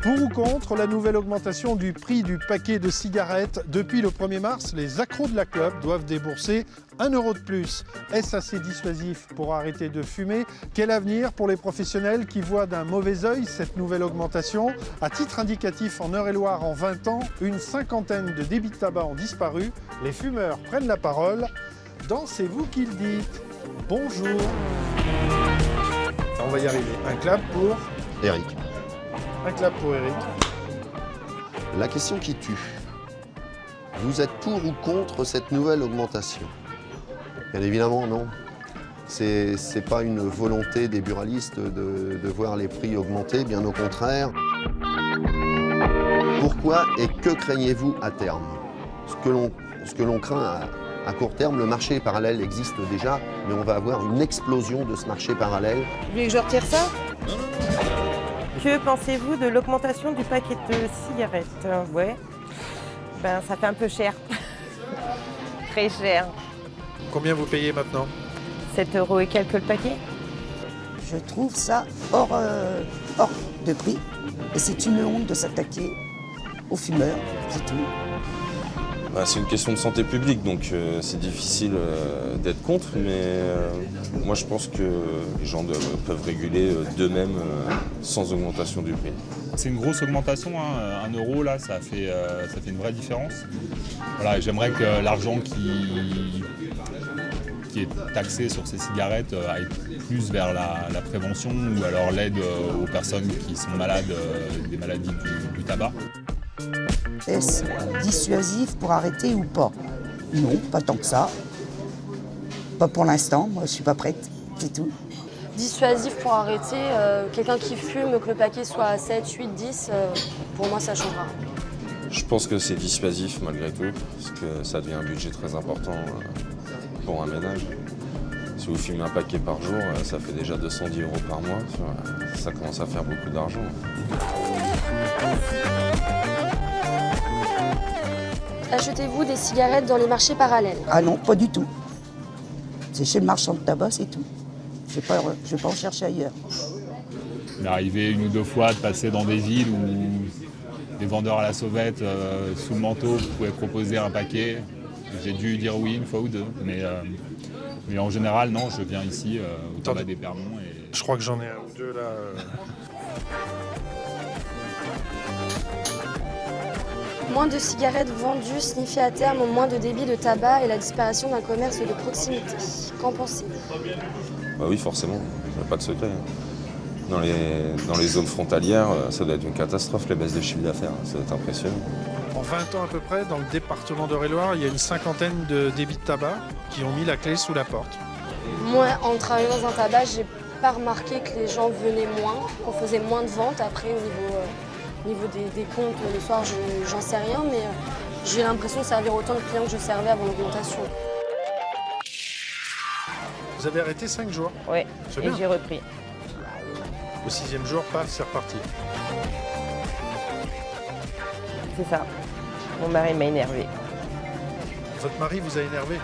Pour ou contre la nouvelle augmentation du prix du paquet de cigarettes? Depuis le 1er mars, les accros de la clope doivent débourser 1 € de plus. Est-ce assez dissuasif pour arrêter de fumer? Quel avenir pour les professionnels qui voient d'un mauvais œil cette nouvelle augmentation? À titre indicatif, en Eure-et-Loire, en 20 ans, une cinquantaine de débits de tabac ont disparu. Les fumeurs prennent la parole. Dans C'est vous qui le dites. Bonjour. On va y arriver. Un clap pour Eric. Un clap pour Eric. La question qui tue. Vous êtes pour ou contre cette nouvelle augmentation? Bien évidemment, non. C'est pas une volonté des buralistes de voir les prix augmenter, bien au contraire. Pourquoi et que craignez-vous à terme? Ce que l'on craint à court terme, le marché parallèle existe déjà, mais on va avoir une explosion de ce marché parallèle. Vous voulez que je retire ça? Que pensez-vous de l'augmentation du paquet de cigarettes? Ouais, ben ça fait un peu cher. Très cher. Combien vous payez maintenant? 7 € et quelques le paquet. Je trouve ça hors de prix. Et c'est une honte de s'attaquer aux fumeurs, c'est tout. C'est une question de santé publique, donc c'est difficile d'être contre, mais moi je pense que les gens peuvent réguler d'eux-mêmes sans augmentation du prix. C'est une grosse augmentation, hein. 1 € là, ça fait une vraie différence. Voilà, j'aimerais que l'argent qui est taxé sur ces cigarettes aille plus vers la prévention ou alors l'aide aux personnes qui sont malades des maladies du tabac. Est-ce dissuasif pour arrêter ou pas? Non, pas tant que ça. Pas pour l'instant, moi je suis pas prête, c'est tout. Dissuasif pour arrêter, quelqu'un qui fume, que le paquet soit à 7, 8, 10, pour moi ça changera. Je pense que c'est dissuasif malgré tout, parce que ça devient un budget très important pour un ménage. Si vous fumez un paquet par jour, ça fait déjà 210 € par mois, ça commence à faire beaucoup d'argent. Achetez-vous des cigarettes dans les marchés parallèles? Ah non, pas du tout. C'est chez le marchand de tabac, c'est tout. Je vais pas en chercher ailleurs. Il m'est arrivé 1 ou 2 fois de passer dans des villes où des vendeurs à la sauvette, sous le manteau, pouvaient proposer un paquet. J'ai dû dire oui 1 fois ou 2, mais en général, non, je viens ici au tabac des Permons. Je crois que j'en ai 1 ou 2 là. Moins de cigarettes vendues signifie à terme moins de débit de tabac et la disparition d'un commerce de proximité. Qu'en pensez-vous? Bah oui, forcément, il n'y a pas de secret. Dans les zones frontalières, ça doit être une catastrophe, les baisses de chiffre d'affaires, ça doit être impressionnant. En 20 ans à peu près, dans le département d'Eure-et-Loire, il y a une cinquantaine de débits de tabac qui ont mis la clé sous la porte. Moi, en travaillant dans un tabac, j'ai pas remarqué que les gens venaient moins, qu'on faisait moins de ventes. Après, au niveau des comptes, le soir, j'en sais rien, mais j'ai l'impression de servir autant de clients que je servais avant l'augmentation. Vous avez arrêté 5 jours. Oui, C'est et bien. j'ai repris. Au 6e jour, paf, c'est reparti. C'est ça. Mon mari m'a énervé. Votre mari vous a énervé?